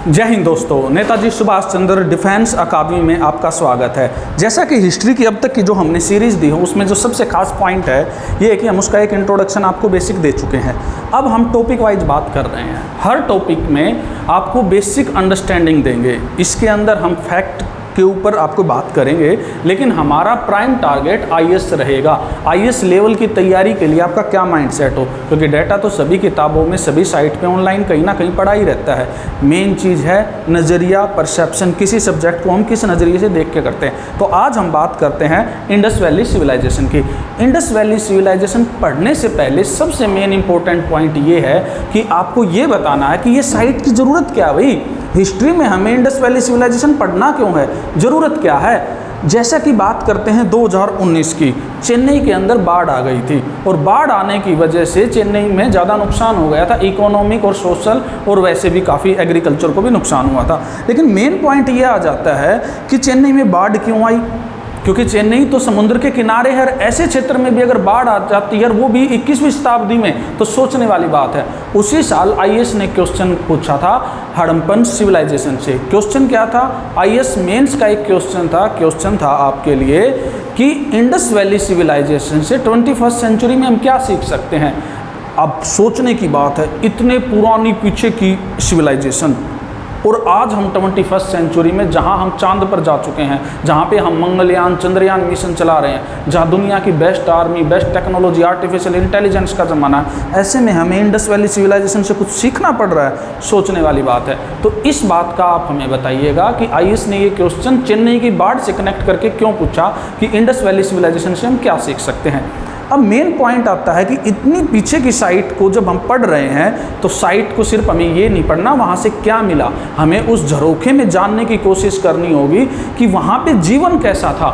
जय हिंद दोस्तों, नेताजी सुभाष चंद्र डिफेंस अकादमी में आपका स्वागत है। जैसा कि हिस्ट्री की अब तक की जो हमने सीरीज़ दी हो उसमें जो सबसे खास पॉइंट है ये है कि हम उसका एक इंट्रोडक्शन आपको बेसिक दे चुके हैं। अब हम टॉपिक वाइज बात कर रहे हैं। हर टॉपिक में आपको बेसिक अंडरस्टैंडिंग देंगे, इसके अंदर हम फैक्ट के ऊपर आपको बात करेंगे, लेकिन हमारा प्राइम टारगेट आईएएस रहेगा। आईएएस लेवल की तैयारी के लिए आपका क्या माइंडसेट हो, क्योंकि डाटा तो सभी किताबों में, सभी साइट पे ऑनलाइन कहीं ना कहीं पड़ा ही रहता है। मेन चीज़ है नज़रिया, परसेप्शन, किसी सब्जेक्ट को हम किस नज़रिए से देख के करते हैं। तो आज हम बात करते हैं इंडस वैली सिविलाइजेशन की। इंडस वैली सिविलाइजेशन पढ़ने से पहले सबसे मेन इंपॉर्टेंट पॉइंट ये है कि आपको ये बताना है कि ये साइट की ज़रूरत क्या है। भाई हिस्ट्री में हमें इंडस वैली सिविलाइजेशन पढ़ना क्यों है, ज़रूरत क्या है। जैसा कि बात करते हैं 2019 की, चेन्नई के अंदर बाढ़ आ गई थी और बाढ़ आने की वजह से चेन्नई में ज़्यादा नुकसान हो गया था, इकोनॉमिक और सोशल, और वैसे भी काफ़ी एग्रीकल्चर को भी नुकसान हुआ था। लेकिन मेन पॉइंट ये आ जाता है कि चेन्नई में बाढ़ क्यों आई, क्योंकि चेन्नई तो समुद्र के किनारे है। ऐसे क्षेत्र में भी अगर बाढ़ आ जाती है, वो भी 21वीं शताब्दी में, तो सोचने वाली बात है। उसी साल आईएएस ने क्वेश्चन पूछा था हड़प्पन सिविलाइजेशन से। क्वेश्चन क्या था? आईएएस मेंस का एक क्वेश्चन था आपके लिए कि इंडस वैली सिविलाइजेशन से 21st सेंचुरी में हम क्या सीख सकते हैं। अब सोचने की बात है, इतने पुरानी पीछे की सिविलाइजेशन, और आज हम 21st सेंचुरी में जहां हम चांद पर जा चुके हैं, जहां पे हम मंगलयान, चंद्रयान मिशन चला रहे हैं, जहां दुनिया की best army, best technology, artificial intelligence का ज़माना है, ऐसे में हमें इंडस वैली सिविलाइजेशन से कुछ सीखना पड़ रहा है। सोचने वाली बात है। तो इस बात का आप हमें बताइएगा कि आईएएस ने ये क्वेश्चन चेन्नई की बाढ़ से कनेक्ट करके क्यों पूछा कि इंडस वैली सिविलाइजेशन से हम क्या सीख सकते हैं। अब मेन पॉइंट आता है कि इतनी पीछे की साइट को जब हम पढ़ रहे हैं तो साइट को सिर्फ हमें ये नहीं पढ़ना वहाँ से क्या मिला, हमें उस झरोखे में जानने की कोशिश करनी होगी कि वहाँ पे जीवन कैसा था।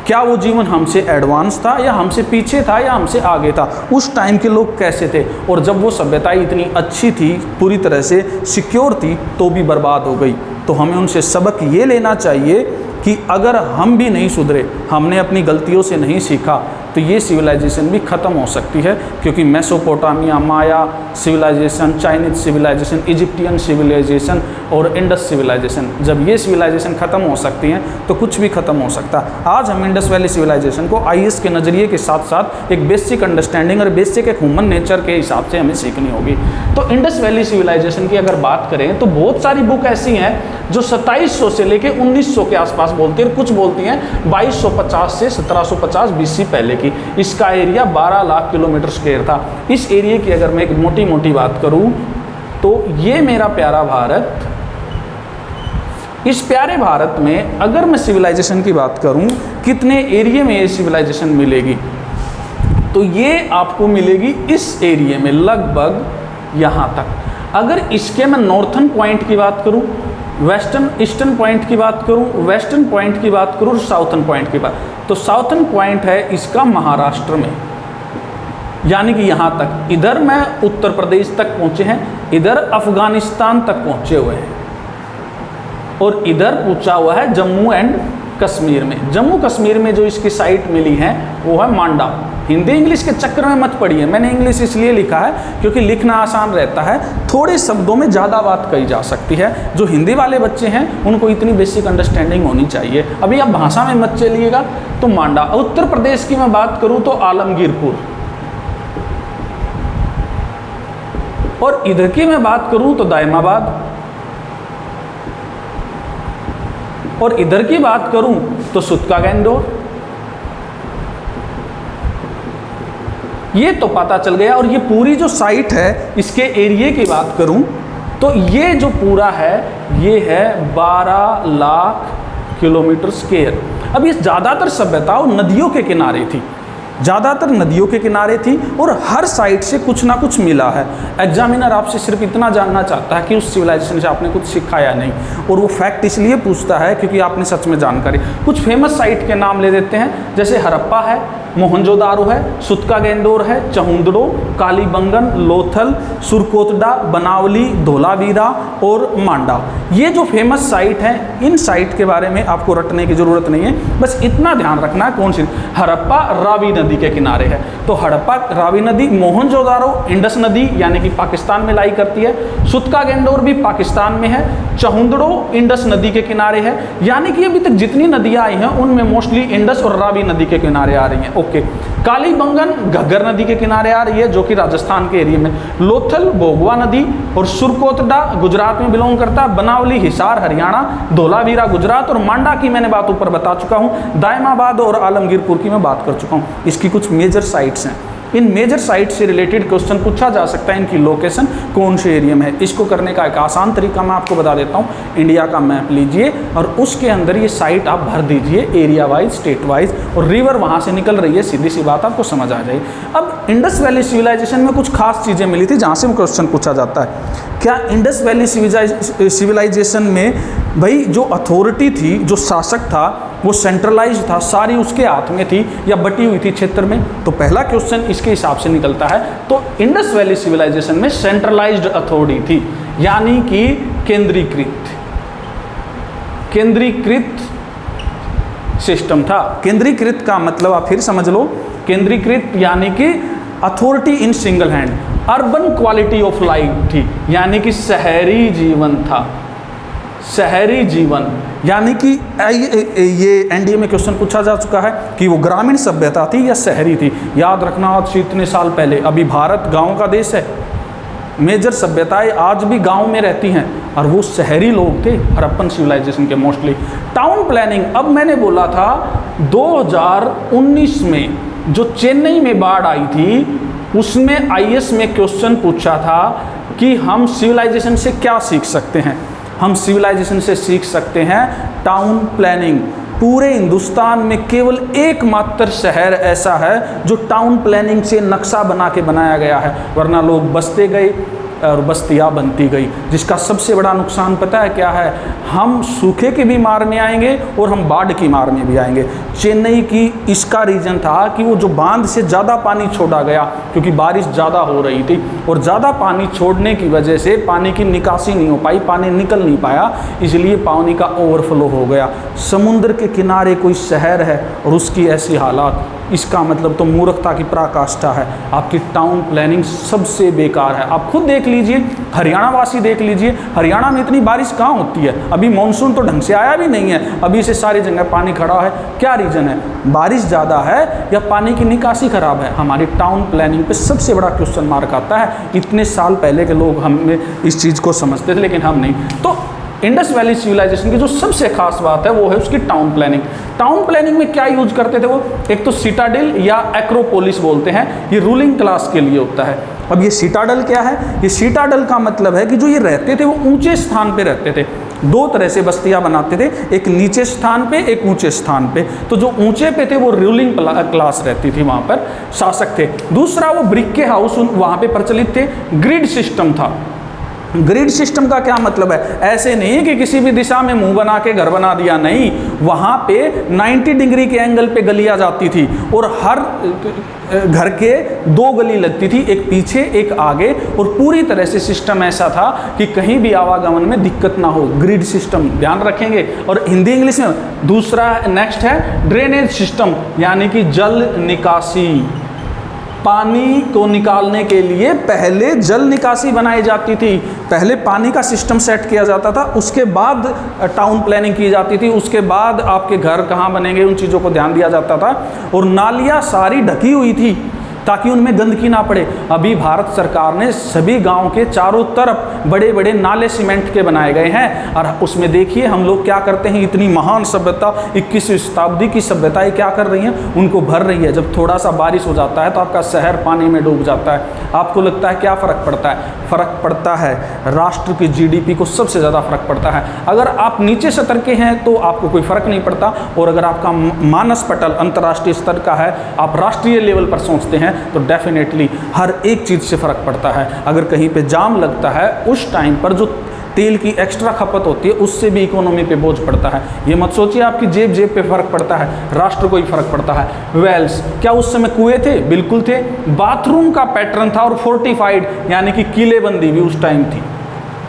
क्या वो जीवन हमसे एडवांस था या हमसे पीछे था या हमसे आगे था, उस टाइम के लोग कैसे थे, और जब वो सभ्यता इतनी अच्छी थी, पूरी तरह से सिक्योर थी, तो भी बर्बाद हो गई। तो हमें उनसे सबक ये लेना चाहिए कि अगर हम भी नहीं सुधरे, हमने अपनी गलतियों से नहीं सीखा, तो ये सिविलाइजेशन भी ख़त्म हो सकती है। क्योंकि Mesopotamia, Maya civilisation, Chinese civilisation, Egyptian civilisation और इंडस सिविलाइजेशन, जब ये सिविलाइजेशन ख़त्म हो सकती हैं तो कुछ भी ख़त्म हो सकता है। आज हम इंडस वैली सिविलाइजेशन को आईएएस के नज़रिए के साथ साथ एक बेसिक अंडरस्टैंडिंग और बेसिक एक ह्यूमन नेचर के हिसाब से हमें सीखनी होगी। तो इंडस वैली सिविलाइजेशन की अगर बात करें तो बहुत सारी बुक ऐसी हैं जो 2700 से लेके 1900 के आसपास बोलती है, कुछ बोलती हैं 2250 से 1750 BC पहले की। इसका एरिया 12 लाख किलोमीटर स्क्वायर था। इस एरिया की अगर मैं एक मोटी मोटी बात करूं तो ये मेरा प्यारा भारत, इस प्यारे भारत में अगर मैं सिविलाइजेशन की बात करूं, कितने एरिया में ये सिविलाइजेशन मिलेगी, तो ये आपको मिलेगी इस एरिया में लगभग यहाँ तक। अगर इसके मैं नॉर्थन पॉइंट की बात करूं, वेस्टर्न ईस्टर्न पॉइंट की बात करूं, वेस्टर्न पॉइंट की बात करूं, साउथर्न पॉइंट की बात, तो साउथर्न पॉइंट है इसका महाराष्ट्र में, यानी कि यहाँ तक। इधर मैं उत्तर प्रदेश तक पहुँचे हैं, इधर अफगानिस्तान तक पहुँचे हुए हैं, और इधर पूछा हुआ है जम्मू एंड कश्मीर में। जम्मू कश्मीर में जो इसकी साइट मिली है वो है मांडा। हिंदी इंग्लिश के चक्कर में मत पढ़िए, मैंने इंग्लिश इसलिए लिखा है क्योंकि लिखना आसान रहता है, थोड़े शब्दों में ज़्यादा बात कही जा सकती है। जो हिंदी वाले बच्चे हैं उनको इतनी बेसिक अंडरस्टैंडिंग होनी चाहिए। अभी आप भाषा में मत चलिएगा। तो मांडा। उत्तर प्रदेश की मैं बात करूँ तो आलमगीरपुर, और इधर की मैं बात करूँ तो दायमाबाद, और इधर की बात करूं तो सुतका गैंडोर। ये तो पता चल गया। और ये पूरी जो साइट है, इसके एरिया की बात करूं तो ये जो पूरा है ये है 12 लाख किलोमीटर स्क्वायर। अब ये ज़्यादातर सभ्यता नदियों के किनारे थी, ज़्यादातर नदियों के किनारे थी, और हर साइड से कुछ ना कुछ मिला है। एग्जामिनर आपसे सिर्फ इतना जानना चाहता है कि उस सिविलाइजेशन से आपने कुछ सीखा या नहीं, और वो फैक्ट इसलिए पूछता है क्योंकि आपने सच में जानकारी। कुछ फेमस साइट के नाम ले देते हैं, जैसे हड़प्पा है, मोहनजोदारो है, सुतका गेंदोर है, चहुंदड़ो, कालीबंगन, लोथल, सुरकोतडा, बनावली, धोलावीरा और मांडा। ये जो फेमस साइट हैं, इन साइट के बारे में आपको रटने की ज़रूरत नहीं है, बस इतना ध्यान रखना है। कौन सी? हड़प्पा, रावी नदी नदी के किनारे है। तो हड़प्पा रावी नदी, मोहनजोदारो इंडस नदी यानी कि पाकिस्तान में लाई करती है, सुतका गेंडोर भी पाकिस्तान में है, चहुंदड़ो इंडस नदी के किनारे है। यानी कि अभी तक जितनी नदियाँ आई हैं उनमें मोस्टली इंडस और रावी नदी के किनारे आ रही हैं। ओके, कालीबंगन घग्गर नदी के किनारे आ रही है जो कि राजस्थान के एरिया में, लोथल भोगवा नदी और सुरकोतडा गुजरात में बिलोंग करता है, बनावली हिसार हरियाणा, धोलावीरा गुजरात और मांडा की मैंने बात ऊपर बता चुका हूँ, दायमाबाद और आलमगीरपुर की मैं बात कर चुका हूँ। इसकी कुछ मेजर साइट्स हैं। इन मेजर साइट से रिलेटेड क्वेश्चन पूछा जा सकता है, इनकी लोकेशन कौन से एरिया में है। इसको करने का एक आसान तरीका मैं आपको बता देता हूँ। इंडिया का मैप लीजिए और उसके अंदर ये साइट आप भर दीजिए एरिया वाइज, स्टेट वाइज, और रिवर वहाँ से निकल रही है, सीधी सी बात आपको समझ आ जाएगी। अब इंडस वैली सिविलाइजेशन में कुछ खास चीज़ें मिली थी जहाँ से वो क्वेश्चन पूछा जाता है। क्या इंडस वैली सिविलाइजेशन में भाई जो अथॉरिटी थी, जो शासक था वो सेंट्रलाइज था, सारी उसके हाथ में थी या बटी हुई थी क्षेत्र में? तो पहला क्वेश्चन इसके हिसाब से निकलता है। तो इंडस वैली सिविलाइजेशन में सेंट्रलाइज्ड अथॉरिटी थी, यानी कि केंद्रीकृत सिस्टम था। केंद्रीकृत का मतलब आप फिर समझ लो, केंद्रीकृत यानी कि authority in single hand. Urban quality of life थी, यानी कि शहरी जीवन था, शहरी जीवन। यानी कि ये एनडीए में क्वेश्चन पूछा जा चुका है कि वो ग्रामीण सभ्यता थी या शहरी थी। याद रखना, आज से इतने साल पहले, अभी भारत गांव का देश है, मेजर सभ्यताएं आज भी गांव में रहती हैं और वो शहरी लोग थे हड़प्पन सिविलाइजेशन के मोस्टली। टाउन प्लानिंग, अब मैंने बोला था 2019 में जो चेन्नई में बाढ़ आई थी उसमें आईएएस में क्वेश्चन पूछा था कि हम सिविलाइजेशन से क्या सीख सकते हैं। हम सिविलाइजेशन से सीख सकते हैं टाउन प्लानिंग। पूरे हिंदुस्तान में केवल एकमात्र शहर ऐसा है जो टाउन प्लानिंग से नक्शा बना के बनाया गया है, वरना लोग बसते गए और बस्तियाँ बनती गई। जिसका सबसे बड़ा नुकसान पता है क्या है? हम सूखे की भी मार में आएंगे और हम बाढ़ की मार में भी आएंगे। चेन्नई की इसका रीज़न था कि वो जो बांध से ज़्यादा पानी छोड़ा गया, क्योंकि बारिश ज़्यादा हो रही थी और ज़्यादा पानी छोड़ने की वजह से पानी की निकासी नहीं हो पाई, पानी निकल नहीं पाया, इसलिए पानी का ओवरफ्लो हो गया। समुद्र के किनारे कोई शहर है और उसकी ऐसी हालात, इसका मतलब तो मूर्खता की पराकाष्ठा है। आपकी टाउन प्लानिंग सबसे बेकार है। आप खुद देख लीजिए, हरियाणा वासी देख लीजिए, हरियाणा में इतनी बारिश कहाँ होती है? अभी मॉनसून तो ढंग से आया भी नहीं है, अभी से सारी जगह पानी खड़ा है। क्या रीज़न है? बारिश ज़्यादा है या पानी की निकासी खराब है? हमारी टाउन प्लानिंग पे सबसे बड़ा क्वेश्चन मार्क आता है। इतने साल पहले के लोग हमें इस चीज़ को समझते थे, लेकिन हम नहीं। तो इंडस वैली सिविलाइजेशन की जो सबसे खास बात है वो है उसकी टाउन प्लानिंग। टाउन प्लानिंग में क्या यूज करते थे वो? एक तो सिटाडेल या एक्रोपोलिस बोलते हैं, ये रूलिंग क्लास के लिए होता है। अब ये सिटाडेल क्या है? ये सिटाडेल का मतलब है कि जो ये रहते थे वो ऊंचे स्थान पे रहते थे। दो तरह से बस्तियां बनाते थे, एक नीचे स्थान पे, एक ऊंचे स्थान पे। तो जो ऊंचे पे थे वो रूलिंग क्लास रहती थी, वहाँ पर शासक थे। दूसरा, वो ब्रिक के हाउस वहाँ पे प्रचलित थे। ग्रिड सिस्टम था। ग्रिड सिस्टम का क्या मतलब है? ऐसे नहीं कि किसी भी दिशा में मुंह बना के घर बना दिया, नहीं, वहाँ पे 90 डिग्री के एंगल पे गलियाँ जाती थी और हर घर के 2 गली लगती थी, एक पीछे एक आगे, और पूरी तरह से सिस्टम ऐसा था कि कहीं भी आवागमन में दिक्कत ना हो। ग्रिड सिस्टम ध्यान रखेंगे। और हिंदी इंग्लिश में दूसरा नेक्स्ट है ड्रेनेज सिस्टम, यानी कि जल निकासी। पानी को निकालने के लिए पहले जल निकासी बनाई जाती थी, पहले पानी का सिस्टम सेट किया जाता था, उसके बाद टाउन प्लानिंग की जाती थी, उसके बाद आपके घर कहाँ बनेंगे उन चीज़ों को ध्यान दिया जाता था। और नालियाँ सारी ढकी हुई थी ताकि उनमें गंदगी ना पड़े। अभी भारत सरकार ने सभी गांव के चारों तरफ बड़े बड़े नाले सीमेंट के बनाए गए हैं, और उसमें देखिए हम लोग क्या करते हैं, इतनी महान सभ्यता 21वीं शताब्दी की सभ्यताएं क्या कर रही हैं, उनको भर रही है। जब थोड़ा सा बारिश हो जाता है तो आपका शहर पानी में डूब जाता है। आपको लगता है क्या फ़र्क पड़ता है? फ़र्क पड़ता है राष्ट्र की जीडीपी को सबसे ज़्यादा फ़र्क पड़ता है। अगर आप नीचे स्तर के हैं तो आपको कोई फ़र्क नहीं पड़ता, और अगर आपका मानस पटल अंतर्राष्ट्रीय स्तर का है, आप राष्ट्रीय लेवल पर सोचते हैं, तो डेफिनेटली हर एक चीज़ से फ़र्क पड़ता है। अगर कहीं पे जाम लगता है उस टाइम पर जो तेल की एक्स्ट्रा खपत होती है उससे भी इकोनॉमी पे बोझ पड़ता है। ये मत सोचिए आपकी जेब पे फ़र्क पड़ता है, राष्ट्र को ही फ़र्क पड़ता है। वेल्स, क्या उस समय कुएं थे? बिल्कुल थे। बाथरूम का पैटर्न था, और फोर्टिफाइड यानी कि किलेबंदी भी उस टाइम थी।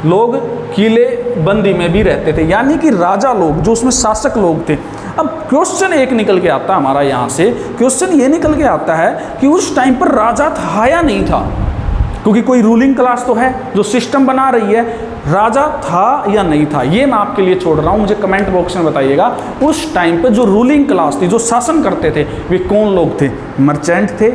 लोग किले बंदी में भी रहते थे, यानी कि राजा लोग जो उसमें शासक लोग थे। अब क्वेश्चन एक निकल के आता है हमारा यहाँ से, क्वेश्चन ये निकल के आता है कि उस टाइम पर राजा था या नहीं था, क्योंकि कोई रूलिंग क्लास तो है जो सिस्टम बना रही है, राजा था या नहीं था, ये मैं आपके लिए छोड़ रहा हूँ, मुझे कमेंट बॉक्स में बताइएगा। उस टाइम पे जो रूलिंग क्लास थी, जो शासन करते थे, वे कौन लोग थे? मर्चेंट थे,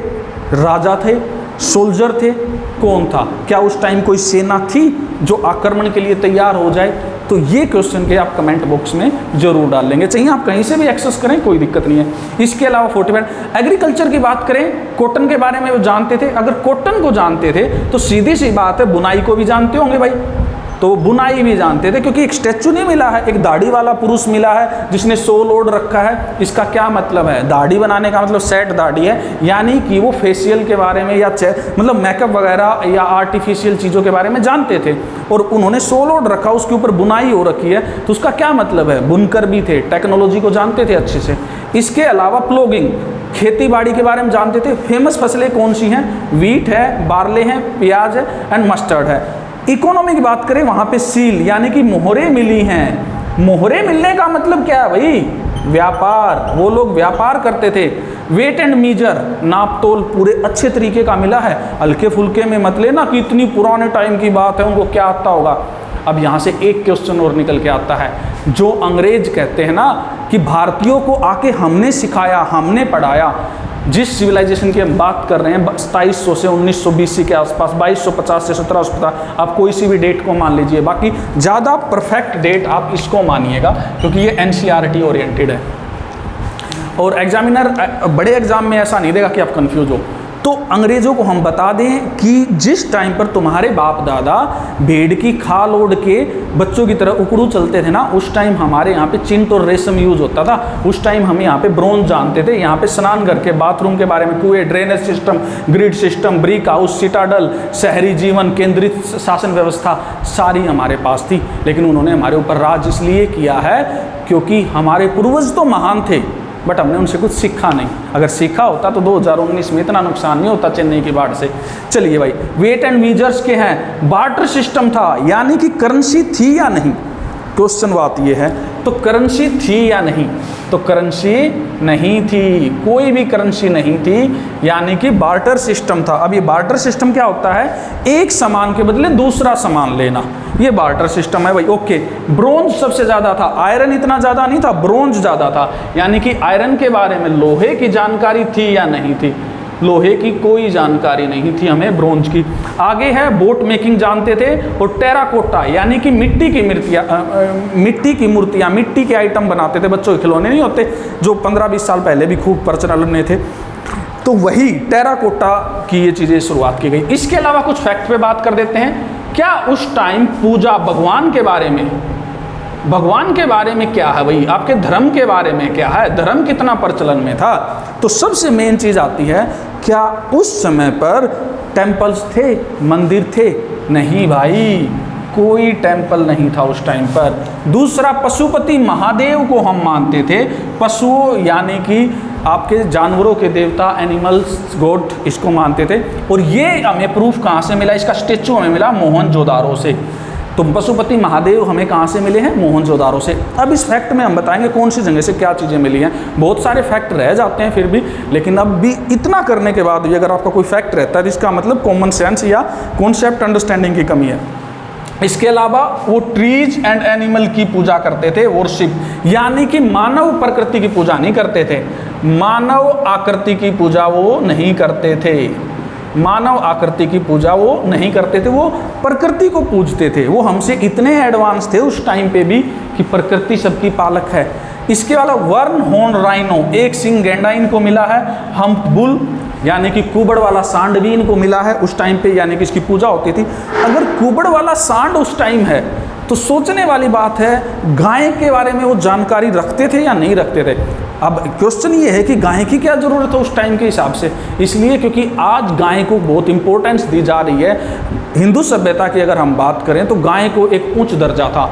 राजा थे, सोल्जर थे, कौन था? क्या उस टाइम कोई सेना थी जो आक्रमण के लिए तैयार हो जाए? तो ये क्वेश्चन के आप कमेंट बॉक्स में जरूर डाल लेंगे, चाहिए आप कहीं से भी एक्सेस करें, कोई दिक्कत नहीं है। इसके अलावा 45 एग्रीकल्चर की बात करें, कॉटन के बारे में वो जानते थे। अगर कॉटन को जानते थे तो सीधी सी बात है बुनाई को भी जानते होंगे भाई, तो बुनाई भी जानते थे, क्योंकि एक स्टैचू नहीं मिला है, एक दाढ़ी वाला पुरुष मिला है जिसने सोल ओढ़ रखा है। इसका क्या मतलब है? दाढ़ी बनाने का मतलब सेट दाढ़ी है, यानी कि वो फेशियल के बारे में या मतलब मेकअप वगैरह या आर्टिफिशियल चीज़ों के बारे में जानते थे, और उन्होंने सोल ओढ़ रखा, उसके ऊपर बुनाई हो रखी है, तो उसका क्या मतलब है? बुनकर भी थे, टेक्नोलॉजी को जानते थे अच्छे से। इसके अलावा प्लोगिंग, खेती बाड़ी के बारे में जानते थे। फेमस फसलें कौन सी हैं? व्हीट है, बार्ले हैं, प्याज है एंड मस्टर्ड है। इकोनॉमी की बात करें, वहाँ पे सील यानी कि मोहरे मिली हैं। मोहरे मिलने का मतलब क्या है भाई? व्यापार, वो लोग व्यापार करते थे। वेट एंड मीजर, नाप तोल पूरे अच्छे तरीके का मिला है, हल्के फुल्के में मत लेना कि इतनी पुराने टाइम की बात है, उनको क्या आता होगा। अब यहाँ से एक क्वेश्चन और निकल के आता है, जो अंग्रेज कहते हैं ना कि भारतीयों को आके हमने सिखाया, हमने पढ़ाया। जिस सिविलाइजेशन की हम बात कर रहे हैं 2700 से 1900 BC के आसपास, 2250 से 1750, आप कोई सी भी डेट को मान लीजिए, बाकी ज़्यादा परफेक्ट डेट आप इसको मानिएगा क्योंकि ये NCERT ओरिएंटेड है, और एग्जामिनर बड़े एग्जाम में ऐसा नहीं देगा कि आप कंफ्यूज हो। तो अंग्रेज़ों को हम बता दें कि जिस टाइम पर तुम्हारे बाप दादा भेड़ की खाल ओढ़ के बच्चों की तरह उकड़ू चलते थे ना, उस टाइम हमारे यहाँ पे चिंट और रेशम यूज होता था। उस टाइम हम यहाँ पे ब्रोंज जानते थे, यहाँ पे स्नान घर के बाथरूम के बारे में, कुएं, drainage system, grid system, brick house, citadel, शहरी जीवन, केंद्रित शासन व्यवस्था सारी हमारे पास थी। लेकिन उन्होंने हमारे ऊपर राज इसलिए किया है क्योंकि हमारे पूर्वज तो महान थे, बट हमने उनसे कुछ सीखा नहीं। अगर सीखा होता तो 2019 में इतना नुकसान नहीं होता चेन्नई की बाढ़ से। चलिए भाई, वेट एंड मीजर्स के हैं। बार्टर सिस्टम था, यानी कि करेंसी थी या नहीं, क्वेश्चन बात ये है। तो करेंसी थी या नहीं? तो करेंसी नहीं थी, कोई भी करेंसी नहीं थी, यानी कि बार्टर सिस्टम था। अब ये बार्टर सिस्टम क्या होता है? एक सामान के बदले दूसरा सामान लेना, ये बार्टर सिस्टम है भाई। ओके, ब्रोंज सबसे ज़्यादा था, आयरन इतना ज़्यादा नहीं था, ब्रोंज ज़्यादा था, यानी कि आयरन के बारे में, लोहे की जानकारी थी या नहीं थी? लोहे की कोई जानकारी नहीं थी हमें, ब्रोंज की। आगे है बोट मेकिंग जानते थे, और टेराकोटा यानी कि मिट्टी की मूर्तियाँ, मिट्टी के आइटम बनाते थे। बच्चों के खिलौने नहीं होते जो 15-20 साल पहले भी खूब प्रचलन में थे, तो वही टेराकोटा की ये चीज़ें शुरुआत की गई। इसके अलावा कुछ फैक्ट पे बात कर देते हैं। क्या उस टाइम पूजा, भगवान के बारे में, भगवान के बारे में क्या है भाई? आपके धर्म के बारे में क्या है? धर्म कितना प्रचलन में था? तो सबसे मेन चीज़ आती है, क्या उस समय पर टेम्पल्स थे, मंदिर थे? नहीं भाई, कोई टेम्पल नहीं था उस टाइम पर। दूसरा, पशुपति महादेव को हम मानते थे। पशुओं यानी कि आपके जानवरों के देवता, एनिमल्स गॉड, इसको मानते थे। और ये हमें प्रूफ कहाँ से मिला? इसका स्टेचू हमें मिला मोहनजोदारो से। तो पशुपति महादेव हमें कहाँ से मिले हैं? मोहनजोदारो से। अब इस फैक्ट में हम बताएंगे कौन सी जगह से क्या चीज़ें मिली हैं। बहुत सारे फैक्ट रह जाते हैं फिर भी, लेकिन अब भी इतना करने के बाद भी अगर आपका कोई फैक्ट रहता है तो इसका मतलब कॉमन सेंस या कॉन्सेप्ट अंडरस्टैंडिंग की कमी है। इसके अलावा वो ट्रीज एंड एनिमल की पूजा करते थे, वर्शिप, यानी कि मानव प्रकृति की पूजा नहीं करते थे, मानव आकृति की पूजा वो नहीं करते थे। मानव आकृति की पूजा वो नहीं करते थे, वो प्रकृति को पूजते थे। वो हमसे इतने एडवांस थे उस टाइम पे भी कि प्रकृति सबकी पालक है। इसके अलावा वर्न हॉर्न राइनो, एक सिंग गैंडा इनको मिला है। हम्प बुल यानी कि कुबड़ वाला सांड भी इनको मिला है उस टाइम पे, यानी कि इसकी पूजा होती थी। अगर कुबड़ वाला सांड उस टाइम है तो सोचने वाली बात है, गाय के बारे में वो जानकारी रखते थे या नहीं रखते थे? अब क्वेश्चन ये है कि गाय की क्या ज़रूरत है उस टाइम के हिसाब से? इसलिए क्योंकि आज गाय को बहुत इंपॉर्टेंस दी जा रही है। हिंदू सभ्यता की अगर हम बात करें तो गाय को एक उच्च दर्जा था।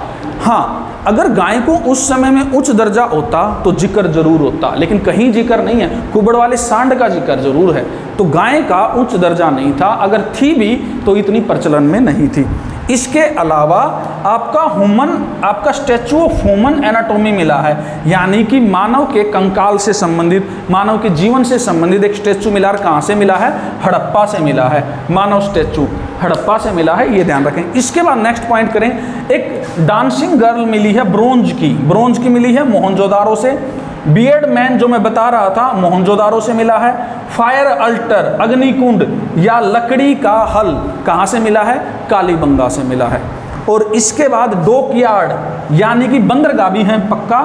हाँ, अगर गाय को उस समय में उच्च दर्जा होता तो जिक्र जरूर होता, लेकिन कहीं जिक्र नहीं है। कुबड़ वाले सांड का जिक्र जरूर है, तो गाय का उच्च दर्जा नहीं था, अगर थी भी तो इतनी प्रचलन में नहीं थी। इसके अलावा आपका स्टैचू ऑफ ह्यूमन एनाटॉमी मिला है, यानी कि मानव के कंकाल से संबंधित, मानव के जीवन से संबंधित एक स्टैचू मिला है। कहाँ से मिला है? हड़प्पा से मिला है। मानव स्टैचू हड़प्पा से मिला है, ये ध्यान रखें। इसके बाद नेक्स्ट पॉइंट करें, एक डांसिंग गर्ल मिली है ब्रोंज की मिली है मोहनजोदारो से। बियर्ड मैन जो मैं बता रहा था मोहनजोदारो से मिला है। फायर अल्टर अग्निकुंड या लकड़ी का हल कहाँ से मिला है? कालीबंगा से मिला है। और इसके बाद डॉकयार्ड यानी कि बंदरगाह भी हैं पक्का,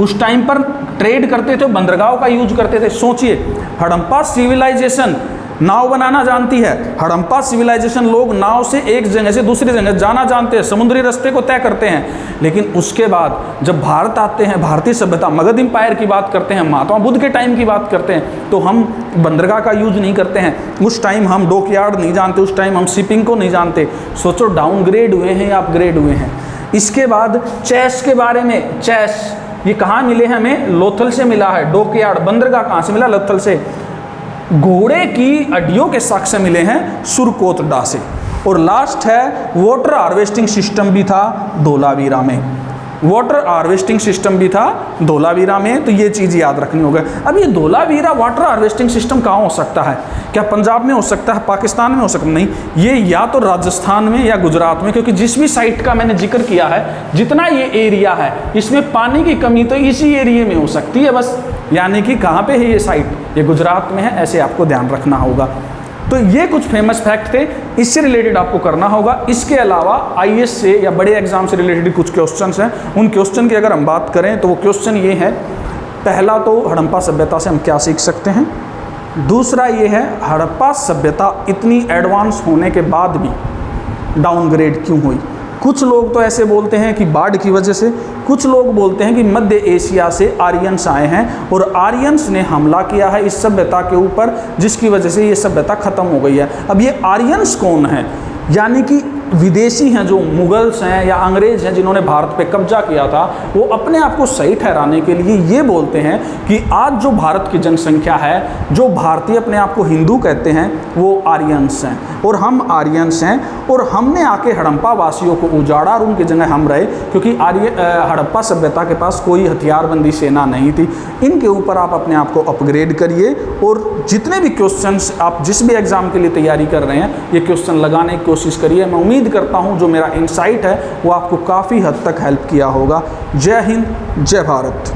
उस टाइम पर ट्रेड करते थे, बंदरगाहों का यूज करते थे। सोचिए, हड़प्पा सिविलाइजेशन नाव बनाना जानती है। हड़प्पा सिविलाइजेशन लोग नाव से एक जगह से दूसरी जगह जाना जानते हैं, समुद्री रास्ते को तय करते हैं। लेकिन उसके बाद जब भारत आते हैं, भारतीय सभ्यता, मगध एम्पायर की बात करते हैं, महात्मा बुद्ध के टाइम की बात करते हैं, तो हम बंदरगाह का यूज नहीं करते हैं। उस टाइम हम डॉकयार्ड नहीं जानते, उस टाइम हम शिपिंग को नहीं जानते। सोचो, डाउनग्रेड हुए हैं या अपग्रेड हुए हैं। इसके बाद चेस के बारे में, चेस ये कहाँ मिले हैं हमें? लोथल से मिला है। डॉकयार्ड बंदरगाह कहाँ से मिला? लोथल से। घोड़े की हड्डियों के साक्ष्य मिले हैं सुरकोटडा से। और लास्ट है वाटर हार्वेस्टिंग सिस्टम भी था धोलावीरा में। वाटर हार्वेस्टिंग सिस्टम भी था धोलावीरा में, तो ये चीज़ याद रखनी होगा। अब ये धोलावीरा वाटर हार्वेस्टिंग सिस्टम कहाँ हो सकता है? क्या पंजाब में हो सकता है? पाकिस्तान में हो सकता? नहीं, ये या तो राजस्थान में या गुजरात में, क्योंकि जिस भी साइट का मैंने जिक्र किया है, जितना ये एरिया है, इसमें पानी की कमी तो इसी एरिया में हो सकती है बस। यानी कि कहाँ पे है ये साइट? ये गुजरात में है, ऐसे आपको ध्यान रखना होगा। तो ये कुछ फेमस फैक्ट थे, इससे रिलेटेड आपको करना होगा। इसके अलावा आईएएस से या बड़े एग्जाम से रिलेटेड कुछ क्वेश्चंस हैं, उन क्वेश्चन की अगर हम बात करें तो वो क्वेश्चन ये है, पहला तो हड़प्पा सभ्यता से हम क्या सीख सकते हैं, दूसरा ये है हड़प्पा सभ्यता इतनी एडवांस होने के बाद भी डाउनग्रेड क्यों हुई। कुछ लोग तो ऐसे बोलते हैं कि बाढ़ की वजह से, कुछ लोग बोलते हैं कि मध्य एशिया से आर्यंस आए हैं और आर्यंस ने हमला किया है इस सभ्यता के ऊपर, जिसकी वजह से ये सभ्यता खत्म हो गई है। अब ये आर्यंस कौन है? यानी कि विदेशी हैं, जो मुगल्स हैं या अंग्रेज हैं जिन्होंने भारत पे कब्जा किया था, वो अपने आप को सही ठहराने के लिए ये बोलते हैं कि आज जो भारत की जनसंख्या है, जो भारतीय अपने आप को हिंदू कहते हैं, वो आर्यंस हैं और हम आर्यंस हैं, और हमने आके हड़प्पा वासियों को उजाड़ा और उनकी जगह हम रहे, क्योंकि हड़प्पा सभ्यता के पास कोई हथियारबंदी सेना नहीं थी। इनके ऊपर आप अपने आप को अपग्रेड करिए और जितने भी क्वेश्चंस आप जिस भी एग्जाम के लिए तैयारी कर रहे हैं, ये क्वेश्चन लगाने की कोशिश करिए। मैं उम्मीद करता हूं जो मेरा इनसाइट है वो आपको काफ़ी हद तक हेल्प किया होगा। जय हिंद, जय भारत।